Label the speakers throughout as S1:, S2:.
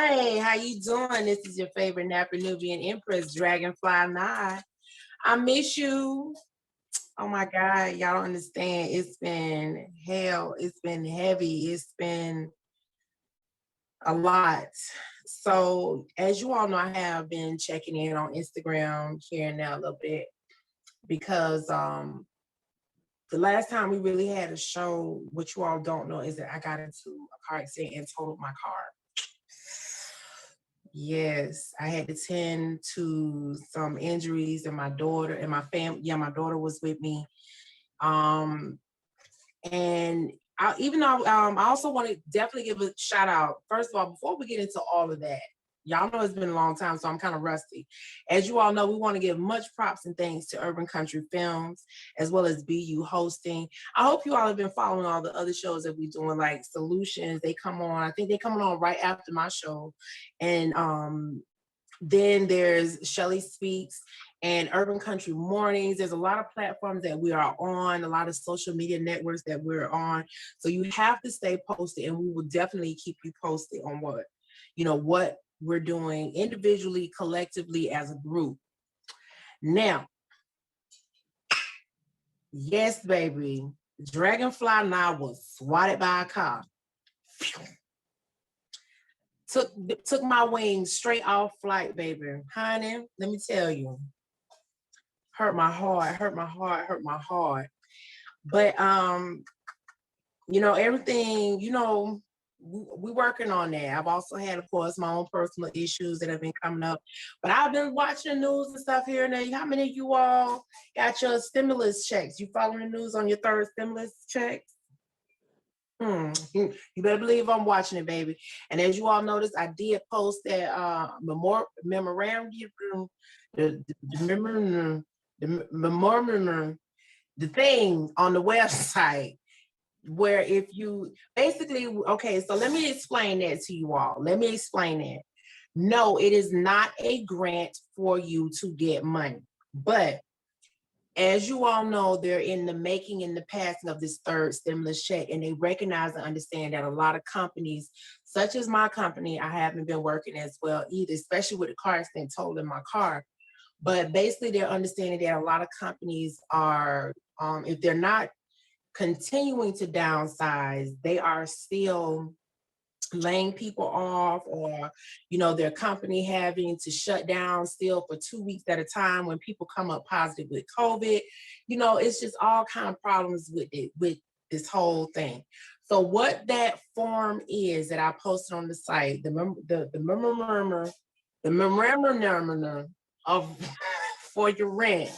S1: Hi, how you doing? This is your favorite Napper Nubian Empress, Dragonfly Nye. I miss you. Oh my God, y'all don't understand. It's been hell. It's been heavy. It's been a lot. So, as you all know, I have been checking in on Instagram here and there a little bit because the last time we really had a show, what you all don't know is that I got into a car accident and totaled my car. Yes, I had to tend to some injuries and my daughter and my family. Yeah, my daughter was with me. Um, and even though I also want to definitely give a shout out. First of all, before we get into all of that, y'all know it's been a long time, so I'm kind of rusty. As you all know, we want to give much props and thanks to Urban Country Films as well as BU Hosting. I hope you all have been following all the other shows that we're doing, like Solutions. They come on. I think they coming on right after my show, and then there's Shelly Speaks and Urban Country Mornings. There's a lot of platforms that we are on, a lot of social media networks that we're on. So you have to stay posted, and we will definitely keep you posted on what we're doing individually, collectively, as a group. Now, yes, baby, Dragonfly Nye was swatted by a car. Took my wings straight off flight, baby. Honey, let me tell you. Hurt my heart. But everything, we working on that. I've also had, of course, my own personal issues that have been coming up. But I've been watching the news and stuff here and there. How many of you all got your stimulus checks? You following the news on your third stimulus checks? You better believe I'm watching it, baby. And as you all noticed, I did post that memorandum, the thing on the website where if you basically, okay, so let me explain that to you all. Let me explain that. No, it is not a grant for you to get money, but as you all know, they're in the making and the passing of this third stimulus check, and they recognize and understand that a lot of companies, such as my company, I haven't been working as well either, especially with the car accident totaling my car. But basically, they're understanding that a lot of companies are, if they're not continuing to downsize, they are still laying people off, or their company having to shut down still for 2 weeks at a time when people come up positive with COVID. It's just all kind of problems with it, with this whole thing. So what that form is that I posted on the site, the memorandum of for your rent,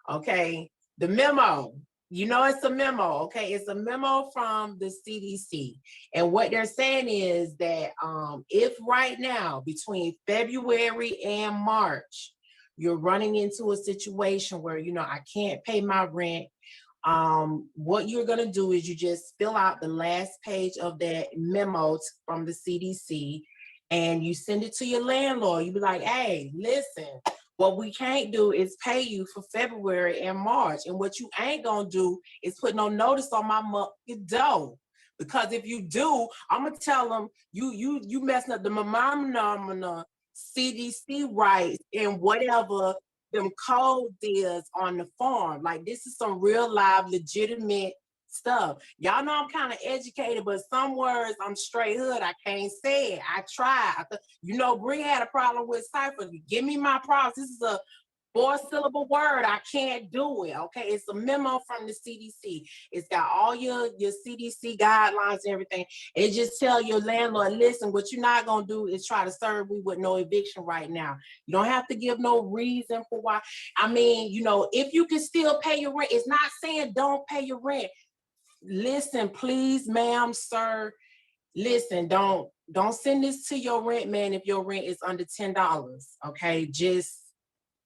S1: okay, the memo. It's a memo, okay? It's a memo from the CDC. And what they're saying is that if right now, between February and March, you're running into a situation where, I can't pay my rent, what you're going to do is you just fill out the last page of that memo from the CDC, and you send it to your landlord. You be like, hey, listen, what we can't do is pay you for February and March. And what you ain't gonna do is put no notice on my monthly dough. Because if you do, I'm gonna tell them you messing up the phenomena CDC rights and whatever them codes is on the form. Like, this is some real live legitimate stuff. Y'all know I'm kind of educated, but some words I'm straight hood. I can't say it. I try. Bree had a problem with cipher. Give me my props. This is a 4-syllable word. I can't do it. Okay, it's a memo from the CDC. It's got all your CDC guidelines and everything. It just tell your landlord, listen, what you're not gonna do is try to serve me with no eviction right now. You don't have to give no reason for why. I mean, if you can still pay your rent, it's not saying don't pay your rent. Listen, please, ma'am, sir, listen, don't send this to your rent man if your rent is under $10. Okay, just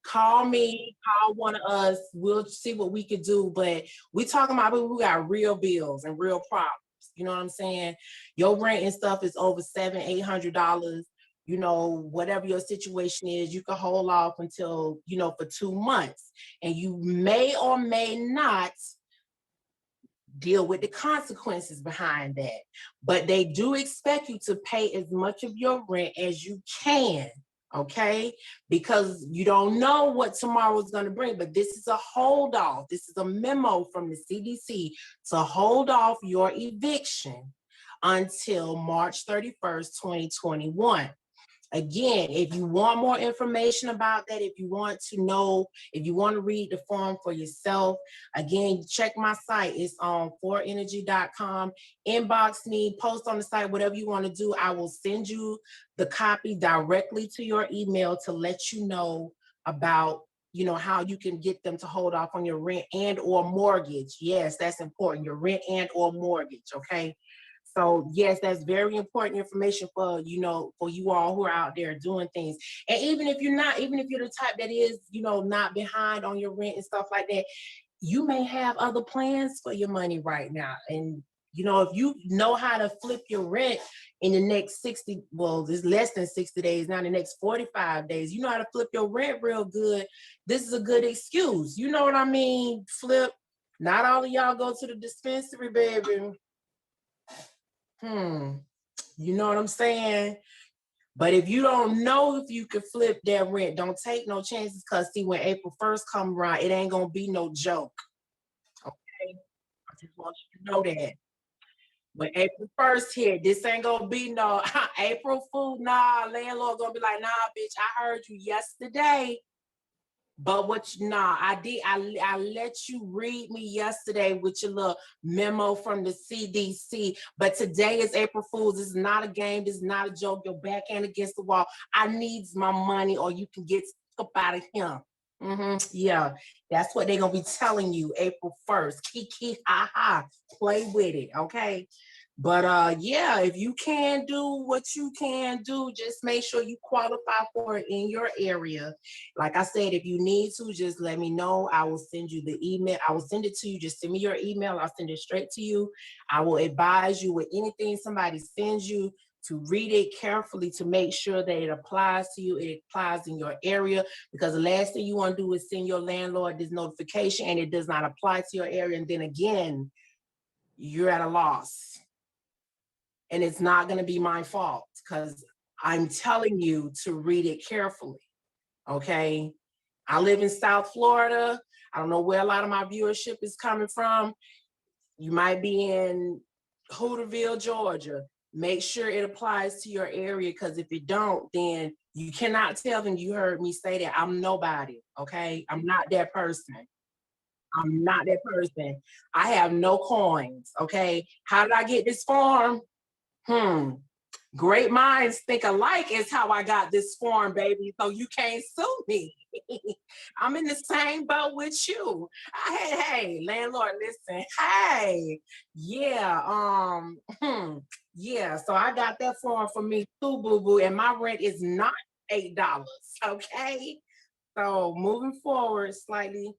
S1: call me, call one of us. We'll see what we could do. But we talking about people who got real bills and real problems. You know what I'm saying? Your rent and stuff is over $700-800. Whatever your situation is, you can hold off until, for 2 months. And you may or may not deal with the consequences behind that. But they do expect you to pay as much of your rent as you can, okay? Because you don't know what tomorrow is going to bring. But this is a hold off. This is a memo from the CDC to hold off your eviction until March 31st, 2021. Again, if you want more information about that, if you want to know, if you want to read the form for yourself, again, check my site. It's on 4energy.com. Inbox me, post on the site, whatever you want to do. I will send you the copy directly to your email to let you know about, you know, how you can get them to hold off on your rent and or mortgage. Yes, that's important. Your rent and or mortgage, okay? So yes, that's very important information for, you know, for you all who are out there doing things. And even if you're not, even if you're the type that is, you know, not behind on your rent and stuff like that, you may have other plans for your money right now. And, you know, if you know how to flip your rent in the next 60, well, it's less than 60 days, now the next 45 days, you know how to flip your rent real good. This is a good excuse. You know what I mean? Flip. Not all of y'all go to the dispensary, baby. You know what I'm saying? But if you don't know if you can flip that rent, don't take no chances, because see, when April 1st come around, it ain't gonna be no joke. Okay? I just want you to know that. When April 1st hit, this ain't gonna be no April Fool. Nah, landlord gonna be like, nah, bitch, I heard you yesterday. But what nah, I let you read me yesterday with your little memo from the CDC. But today is April Fool's. This is not a game, this is not a joke. Your backhand against the wall. I needs my money, or you can get up out of here. Yeah, that's what they're gonna be telling you April 1st. Kiki, ha ha, play with it, okay? But yeah, if you can do what you can do, just make sure you qualify for it in your area. Like I said, if you need to, just let me know. I will send you the email. I will send it to you. Just send me your email. I'll send it straight to you. I will advise you with anything somebody sends you to read it carefully to make sure that it applies to you. It applies in your area, because the last thing you want to do is send your landlord this notification and it does not apply to your area. And then again, you're at a loss. And it's not going to be my fault, because I'm telling you to read it carefully, okay? I live in South Florida. I don't know where a lot of my viewership is coming from. You might be in Hooterville, Georgia. Make sure it applies to your area, because if it don't, then you cannot tell them you heard me say that. I'm nobody, okay? I'm not that person. I'm not that person. I have no coins, okay? How did I get this form? Great minds think alike is how I got this form, baby. So you can't sue me. I'm in the same boat with you. Hey, landlord, listen. Hey, yeah, yeah. So I got that form for me too, boo boo, and my rent is not $8. Okay. So moving forward slightly.